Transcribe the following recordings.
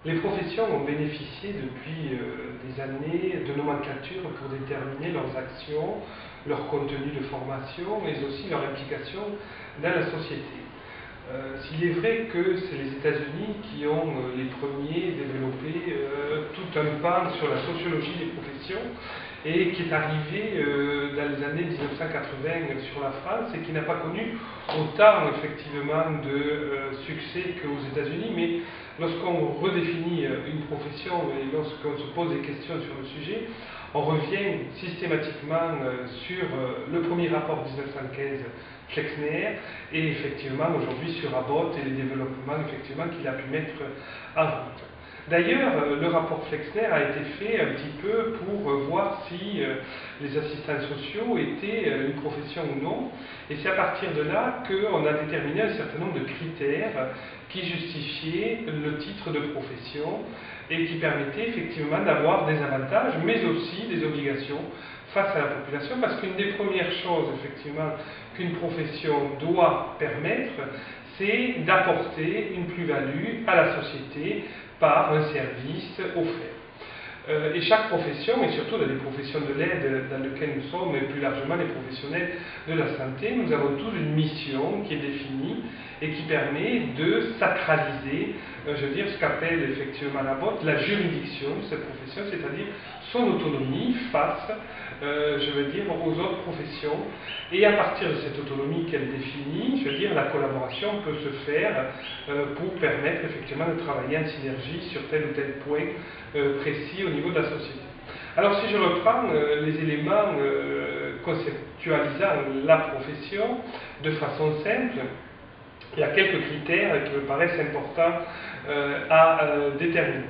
Les professions ont bénéficié depuis des années de nomenclature pour déterminer leurs actions, leur contenu de formation, mais aussi leur implication dans la société. S'il est vrai que c'est les États-Unis qui ont les premiers développé tout un pan sur la sociologie des professions et qui est arrivé dans les années 1980 sur la France et qui n'a pas connu autant effectivement de succès qu'aux États-Unis, mais lorsqu'on redéfinit une profession et lorsqu'on se pose des questions sur le sujet, on revient systématiquement sur le premier rapport 1915 Flexner et effectivement aujourd'hui sur Abbott et les développements effectivement qu'il a pu mettre en route. D'ailleurs, le rapport Flexner a été fait un petit peu pour voir si les assistants sociaux étaient une profession ou non. Et c'est à partir de là qu'on a déterminé un certain nombre de critères qui justifiaient le titre de profession et qui permettaient effectivement d'avoir des avantages, mais aussi des obligations face à la population, parce qu'une des premières choses effectivement qu'une profession doit permettre, c'est d'apporter une plus-value à la société par un service offert. Et chaque profession, et surtout dans les professions de l'aide dans lesquelles nous sommes, et plus largement les professionnels de la santé, nous avons tous une mission qui est définie et qui permet de sacraliser, ce qu'appelle effectivement Abbott la juridiction de cette profession, c'est-à-dire son autonomie face, aux autres professions. Et à partir de cette autonomie qu'elle définit, la collaboration peut se faire pour permettre effectivement de travailler en synergie sur tel ou tel point précis au niveau de la société. Alors si je reprends les éléments conceptualisant la profession de façon simple, il y a quelques critères qui me paraissent importants à déterminer.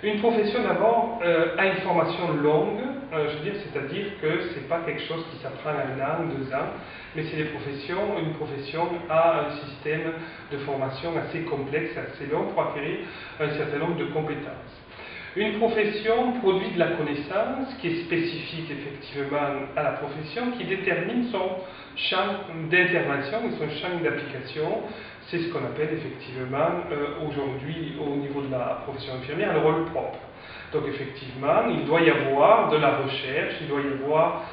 Une profession d'abord a une formation longue, c'est-à-dire que ce n'est pas quelque chose qui s'apprend en 1 an, 2 ans, mais c'est une profession a un système de formation assez complexe, assez long pour acquérir un certain nombre de compétences. Une profession produit de la connaissance qui est spécifique effectivement à la profession, qui détermine son champ d'intervention et son champ d'application. C'est ce qu'on appelle effectivement aujourd'hui au niveau de la profession infirmière le rôle propre. Donc effectivement, il doit y avoir de la recherche, il doit y avoir,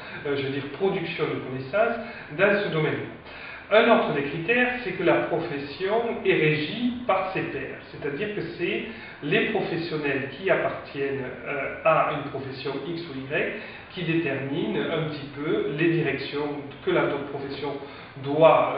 production de connaissances dans ce domaine-là. Un autre des critères, c'est que la profession est régie par ses pairs, c'est-à-dire que c'est les professionnels qui appartiennent à une profession X ou Y qui déterminent un petit peu les directions que la profession doit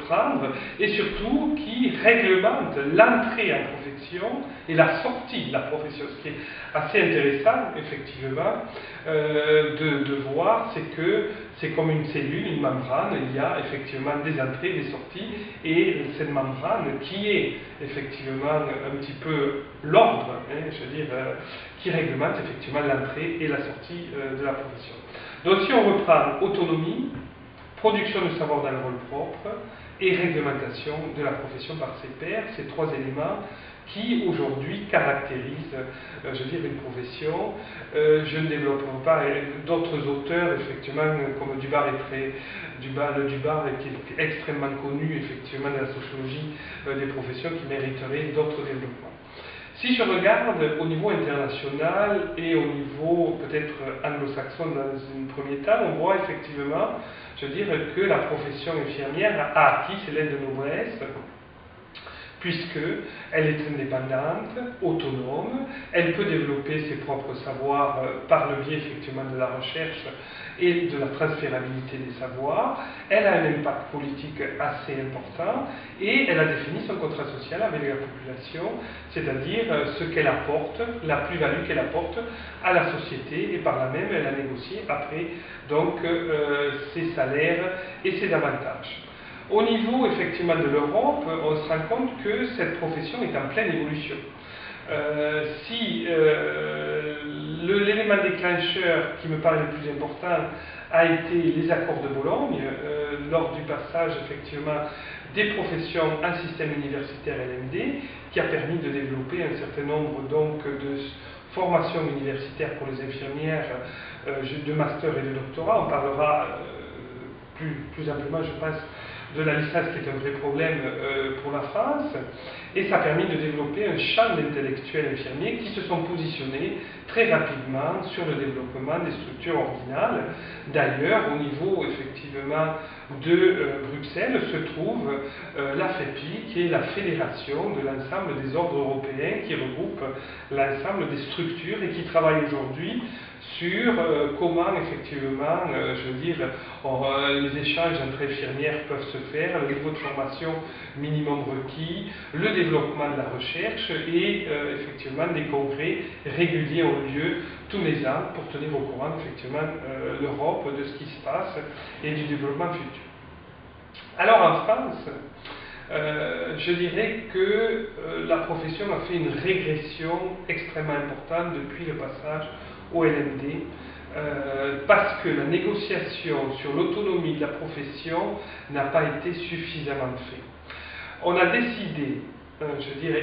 prendre et surtout qui réglementent l'entrée en profession et la sortie de la profession. Ce qui est assez intéressant, effectivement, de voir, c'est que c'est comme une cellule, une membrane, il y a effectivement des entrées, des sorties, et cette membrane qui est effectivement un petit peu l'ordre, qui réglemente effectivement l'entrée et la sortie de la profession. Donc si on reprend autonomie, production de savoir dans le rôle propre et réglementation de la profession par ses pairs, ces 3 éléments qui aujourd'hui caractérisent, une profession. Je ne développe pas d'autres auteurs, effectivement, comme Dubar qui est extrêmement connu, effectivement, dans la sociologie des professions, qui mériterait d'autres développements. Si je regarde au niveau international et au niveau peut-être anglo-saxon dans un premier temps, on voit effectivement, que la profession infirmière a acquis ses lettres de noblesse, puisqu'elle est indépendante, autonome, elle peut développer ses propres savoirs par le biais effectivement de la recherche et de la transférabilité des savoirs, elle a un impact politique assez important et elle a défini son contrat social avec la population, c'est-à-dire ce qu'elle apporte, la plus-value qu'elle apporte à la société et par là même elle a négocié après donc ses salaires et ses avantages. Au niveau effectivement de l'Europe, on se rend compte que cette profession est en pleine évolution. L'élément déclencheur qui me paraît le plus important a été les accords de Bologne, lors du passage effectivement des professions en système universitaire LMD, qui a permis de développer un certain nombre donc de formations universitaires pour les infirmières, de master et de doctorat. On parlera plus amplement, je pense, de la licence qui est un vrai problème pour la France. Et ça a permis de développer un champ d'intellectuels infirmiers qui se sont positionnés très rapidement sur le développement des structures ordinales. D'ailleurs, au niveau effectivement de Bruxelles se trouve la FEPI, qui est la fédération de l'ensemble des ordres européens qui regroupe l'ensemble des structures et qui travaille aujourd'hui sur comment effectivement, les échanges entre infirmières peuvent se faire, le niveau de formation minimum requis, le développement de la recherche et effectivement des congrès réguliers ont lieu tous les ans pour tenir au courant effectivement l'Europe de ce qui se passe et du développement futur. Alors en France, je dirais que la profession a fait une régression extrêmement importante depuis le passage au LMD, parce que la négociation sur l'autonomie de la profession n'a pas été suffisamment faite. On a décidé,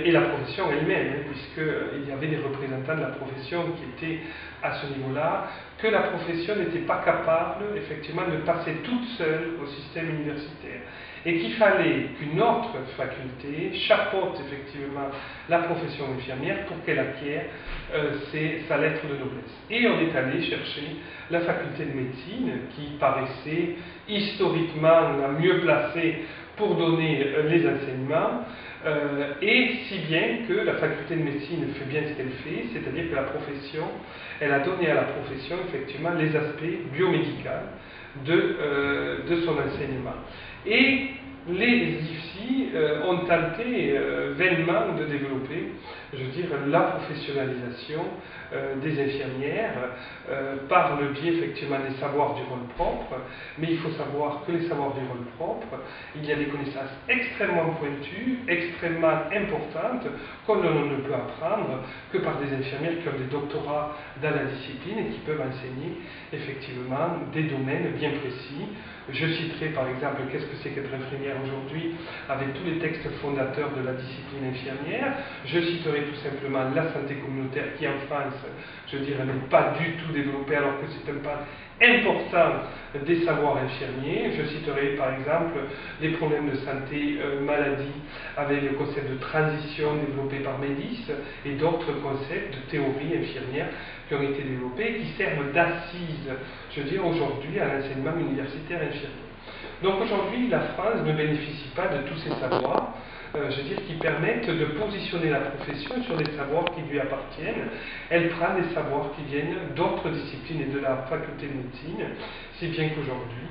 et la profession elle-même, puisqu'il y avait des représentants de la profession qui étaient à ce niveau-là, que la profession n'était pas capable, effectivement, de passer toute seule au système universitaire. Et qu'il fallait qu'une autre faculté chapeaute effectivement la profession infirmière pour qu'elle acquiert sa lettre de noblesse. Et on est allé chercher la faculté de médecine qui paraissait historiquement la mieux placée pour donner les enseignements, et si bien que la faculté de médecine fait bien ce qu'elle fait, c'est-à-dire que la profession, elle a donné à la profession effectivement les aspects biomédicaux de son enseignement. Et les IFSI ont tenté vainement de développer, la professionnalisation des infirmières par le biais effectivement des savoirs du rôle propre, mais il faut savoir que les savoirs du rôle propre, il y a des connaissances extrêmement pointues, extrêmement importantes, qu'on ne peut apprendre que par des infirmières qui ont des doctorats dans la discipline et qui peuvent enseigner effectivement des domaines bien précis. Je citerai par exemple qu'est-ce que c'est qu'être infirmière aujourd'hui avec tous les textes fondateurs de la discipline infirmière. Je citerai tout simplement la santé communautaire qui en France, n'est pas du tout développée alors que c'est un pas important des savoirs infirmiers. Je citerai par exemple les problèmes de santé maladie avec le concept de transition développé par Médis et d'autres concepts de théorie infirmière qui ont été développés et qui servent d'assise, aujourd'hui à l'enseignement universitaire infirmier. Donc aujourd'hui, la France ne bénéficie pas de tous ces savoirs, qui permettent de positionner la profession sur les savoirs qui lui appartiennent. Elle prend des savoirs qui viennent d'autres disciplines et de la faculté de médecine, si bien qu'aujourd'hui,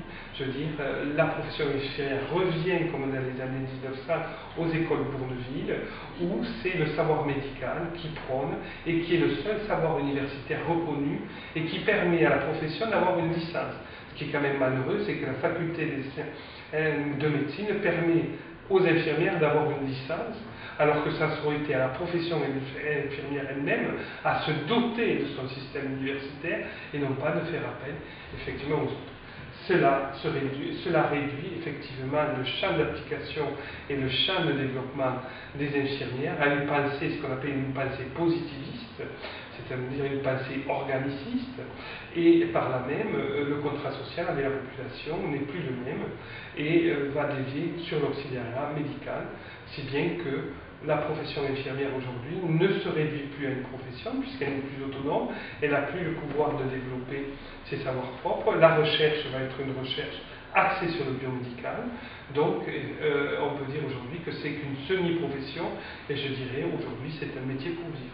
la profession infirmière revient, comme dans les années 1900, aux écoles Bourneville, où c'est le savoir médical qui prône et qui est le seul savoir universitaire reconnu et qui permet à la profession d'avoir une licence. Ce qui est quand même malheureux, c'est que la faculté de médecine permet aux infirmières d'avoir une licence, alors que ça aurait été à la profession infirmière elle-même à se doter de son système universitaire et non pas de faire appel effectivement aux autres. Cela réduit effectivement le champ d'application et le champ de développement des infirmières à une pensée, ce qu'on appelle une pensée positiviste, c'est-à-dire une pensée organiciste, et par là même, le contrat social avec la population n'est plus le même et va dévier sur l'auxiliaire médical, si bien que la profession infirmière aujourd'hui ne se réduit plus à une profession puisqu'elle n'est plus autonome, elle n'a plus le pouvoir de développer ses savoirs propres, la recherche va être une recherche axée sur le biomédical, donc on peut dire aujourd'hui que c'est qu'une semi-profession et je dirais aujourd'hui c'est un métier pour vivre.